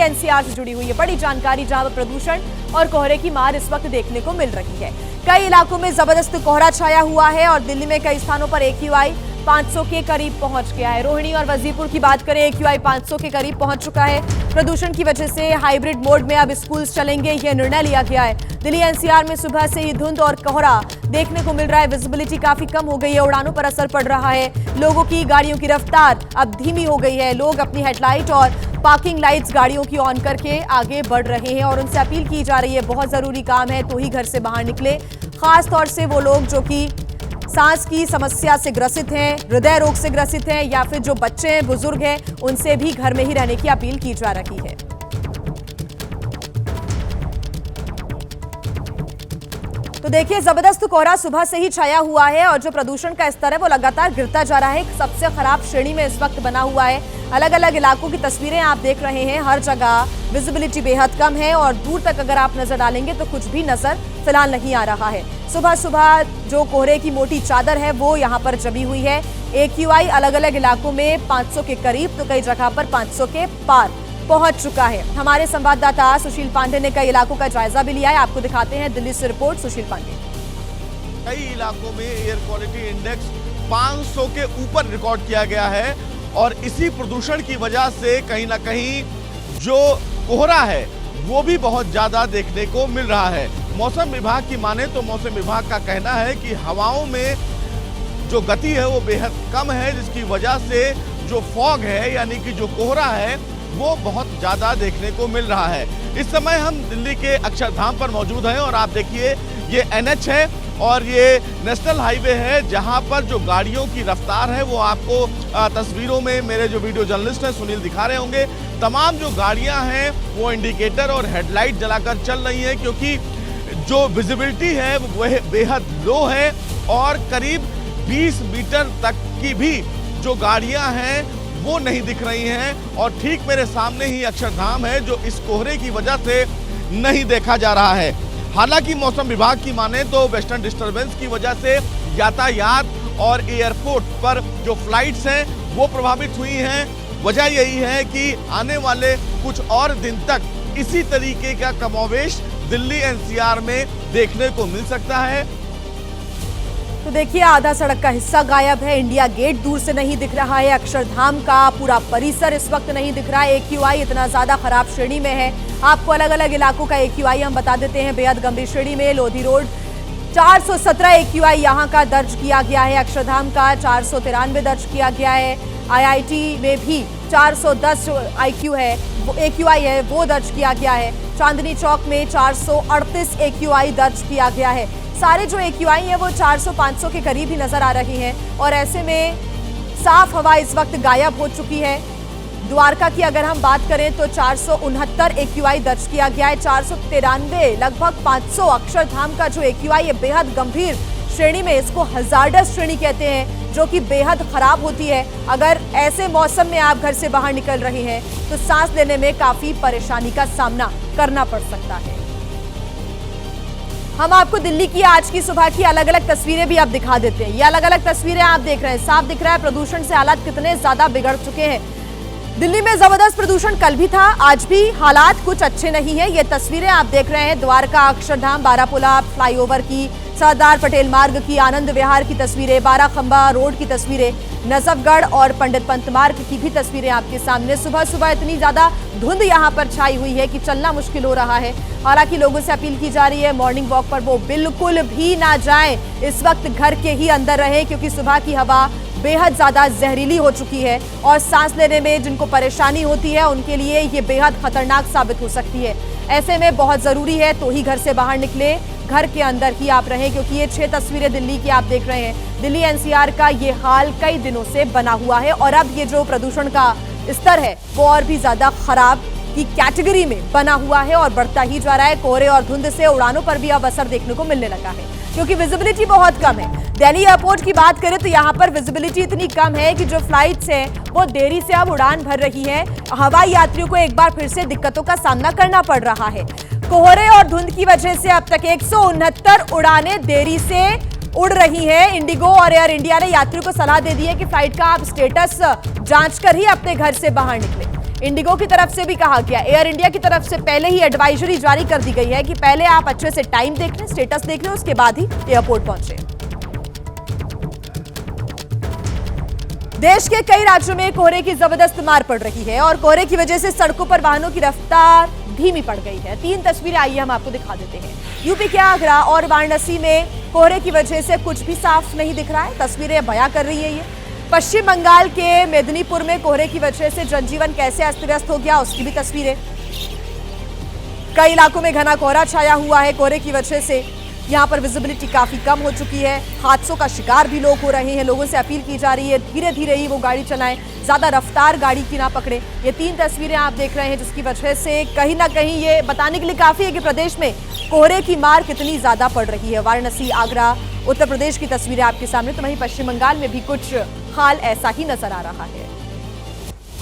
NCR से जुड़ी हुई है बड़ी जानकारी, जहां पर प्रदूषण और कोहरे की मार इस वक्त देखने को मिल रही है। कई इलाकों में जबरदस्त कोहरा छाया हुआ है और दिल्ली में कई स्थानों पर AQI 500 के करीब पहुंच गया है। रोहिणी और वजीरपुर की बात करें, AQI 500 के करीब पहुंच चुका है। प्रदूषण की वजह से हाइब्रिड मोड में अब स्कूल्स चलेंगे, यह निर्णय लिया गया है। दिल्ली NCR में सुबह से ही धुंध और कोहरा देखने को मिल रहा है। विजिबिलिटी काफी कम हो गई है, उड़ानों पर असर पड़ रहा है। लोगों की गाड़ियों की रफ्तार अब धीमी हो गई है। लोग अपनी हेडलाइट और पार्किंग लाइट्स गाड़ियों की ऑन करके आगे बढ़ रहे हैं और उनसे अपील की जा रही है, बहुत जरूरी काम है तो ही घर से बाहर निकले। खास तौर से वो लोग जो कि सांस की समस्या से ग्रसित हैं, हृदय रोग से ग्रसित हैं या फिर जो बच्चे हैं, बुजुर्ग हैं, उनसे भी घर में ही रहने की अपील की जा रही है। तो देखिए, जबरदस्त कोहरा सुबह से ही छाया हुआ है और जो प्रदूषण का स्तर है वो लगातार गिरता जा रहा है। सबसे खराब श्रेणी में इस वक्त बना हुआ है। अलग अलग इलाकों की तस्वीरें आप देख रहे हैं, हर जगह विजिबिलिटी बेहद कम है और दूर तक अगर आप नजर डालेंगे तो कुछ भी नजर फिलहाल नहीं आ रहा है। सुबह सुबह जो कोहरे की मोटी चादर है वो यहाँ पर जमी हुई है। AQI अलग अलग इलाकों में 500 के करीब तो कई जगह पर 500 के पार पहुंच चुका है। हमारे संवाददाता सुशील पांडे ने कई इलाकों का जायजा भी लिया है, आपको दिखाते हैं दिल्ली से रिपोर्ट। सुशील पांडे। कई इलाकों में एयर क्वालिटी इंडेक्स 500 के ऊपर रिकॉर्ड किया गया है और इसी प्रदूषण की वजह से कहीं ना कहीं जो कोहरा है वो भी बहुत ज्यादा देखने को मिल रहा है। मौसम विभाग की माने तो मौसम विभाग का कहना है कि हवाओं में जो गति है वो बेहद कम है, जिसकी वजह से जो फॉग है यानी कि जो कोहरा है वो बहुत ज्यादा देखने को मिल रहा है। इस समय हम दिल्ली के अक्षरधाम पर मौजूद हैं और आप देखिए ये NH है और ये नेशनल हाईवे है, जहां पर जो गाड़ियों की रफ्तार है वो आपको तस्वीरों में मेरे जो वीडियो जर्नलिस्ट हैं सुनील दिखा रहे होंगे। तमाम जो गाड़ियां हैं वो इंडिकेटर और हेडलाइट जलाकर चल रही हैं क्योंकि जो विजिबिलिटी है वह बेहद लो है और करीब 20 मीटर तक की भी जो गाड़ियां हैं वो नहीं दिख रही हैं और ठीक मेरे सामने ही अक्षरधाम है जो इस कोहरे की वजह से नहीं देखा जा रहा है। हालांकि मौसम विभाग की माने तो वेस्टर्न डिस्टर्बेंस की वजह से यातायात और एयरपोर्ट पर जो फ्लाइट्स हैं वो प्रभावित हुई हैं। वजह यही है कि आने वाले कुछ और दिन तक इसी तरीके का कमोवेश दिल्ली NCR में देखने को मिल सकता है। तो देखिए, आधा सड़क का हिस्सा गायब है, इंडिया गेट दूर से नहीं दिख रहा है, अक्षरधाम का पूरा परिसर इस वक्त नहीं दिख रहा है। AQI इतना ज्यादा खराब श्रेणी में है। आपको अलग अलग इलाकों का AQI हम बता देते हैं। बेहद गंभीर श्रेणी में लोधी रोड 417 AQI यहाँ का दर्ज किया गया है, अक्षरधाम का 493 दर्ज किया गया है। IIT में भी 410 AQI है वो दर्ज किया गया है। चांदनी चौक में 438 AQI दर्ज किया गया है। सारे जो AQI है वो 400-500 के करीब ही नजर आ रही हैं और ऐसे में साफ हवा इस वक्त गायब हो चुकी है। द्वारका की अगर हम बात करें तो 469 AQI दर्ज किया गया है। 493 लगभग 500 अक्षरधाम का जो AQI है बेहद गंभीर श्रेणी में, इसको हजार्डस श्रेणी कहते हैं, जो कि बेहद खराब होती है। अगर ऐसे मौसम में आप घर से बाहर निकल रहे हैं तो सांस लेने में काफी परेशानी का सामना करना पड़ सकता है। हम आपको दिल्ली की आज की सुबह की अलग अलग तस्वीरें भी आप दिखा देते हैं। ये अलग अलग तस्वीरें आप देख रहे हैं, साफ दिख रहा है प्रदूषण से हालात कितने ज्यादा बिगड़ चुके हैं। दिल्ली में जबरदस्त प्रदूषण कल भी था, आज भी हालात कुछ अच्छे नहीं है। ये तस्वीरें आप देख रहे हैं द्वारका, अक्षरधाम, बारापुला फ्लाईओवर की, सरदार पटेल मार्ग की, आनंद विहार की तस्वीरें, बाराखंबा रोड की तस्वीरें, नजफगढ़ और पंडित पंत मार्ग की भी तस्वीरें आपके सामने। सुबह सुबह इतनी ज्यादा धुंध यहाँ पर छाई हुई है कि चलना मुश्किल हो रहा है। हालांकि लोगों से अपील की जा रही है मॉर्निंग वॉक पर वो बिल्कुल भी ना जाएं, इस वक्त घर के ही अंदर रहें क्योंकि सुबह की हवा बेहद ज्यादा जहरीली हो चुकी है और सांस लेने में जिनको परेशानी होती है उनके लिए ये बेहद खतरनाक साबित हो सकती है। ऐसे में बहुत जरूरी है तो ही घर से बाहर निकले, घर के अंदर ही आप रहें क्योंकि ये 6 तस्वीरें दिल्ली की आप देख रहे हैं। दिल्ली NCR का ये हाल कई दिनों से बना हुआ है और अब ये जो प्रदूषण का स्तर है वो और भी ज्यादा खराब की कैटेगरी में बना हुआ है और बढ़ता ही जा रहा है। कोहरे और धुंध से उड़ानों पर भी अब असर देखने को मिलने लगा है क्योंकि विजिबिलिटी बहुत कम है। दिल्ली एयरपोर्ट की बात करें तो यहाँ पर विजिबिलिटी इतनी कम है कि जो फ्लाइट्स हैं वो देरी से अब उड़ान भर रही है। हवाई यात्रियों को एक बार फिर से दिक्कतों का सामना करना पड़ रहा है। कोहरे और धुंध की वजह से अब तक 169 उड़ानें देरी से उड़ रही हैं। इंडिगो और एयर इंडिया ने यात्रियों को सलाह दे दी है कि फ्लाइट का आप स्टेटस जांच कर ही अपने घर से बाहर निकलें। इंडिगो की तरफ से भी कहा गया, एयर इंडिया की तरफ से पहले ही एडवाइजरी जारी कर दी गई है कि पहले आप अच्छे से टाइम देख लें, स्टेटस देख लें, उसके बाद ही एयरपोर्ट पहुंचे। देश के कई राज्यों में कोहरे की जबरदस्त मार पड़ रही है और कोहरे की वजह से सड़कों पर वाहनों की रफ्तार धीमी पड़ गई है। 3 तस्वीरें आइए हम आपको दिखा देते हैं। यूपी के आगरा और वाराणसी में कोहरे की वजह से कुछ भी साफ नहीं दिख रहा है। तस्वीरें बयां कर रही है ये। पश्चिम बंगाल के मेदिनीपुर में कोहरे की वजह से जनजीवन कैसे अस्त व्यस्त हो गया, उसकी भी तस्वीरें। कई इलाकों में घना कोहरा छाया हुआ है। कोहरे की वजह से यहाँ पर विजिबिलिटी काफी कम हो चुकी है। हादसों का शिकार भी लोग हो रहे हैं। लोगों से अपील की जा रही है धीरे धीरे ही वो गाड़ी चलाएं, ज्यादा रफ्तार गाड़ी की ना पकड़े। ये 3 तस्वीरें आप देख रहे हैं जिसकी वजह से कहीं ना कहीं ये बताने के लिए काफी है कि प्रदेश में कोहरे की मार कितनी ज्यादा पड़ रही है। वाराणसी, आगरा, उत्तर प्रदेश की तस्वीरें आपके सामने, तो वहीं पश्चिम बंगाल में भी कुछ हाल ऐसा ही नजर आ रहा है।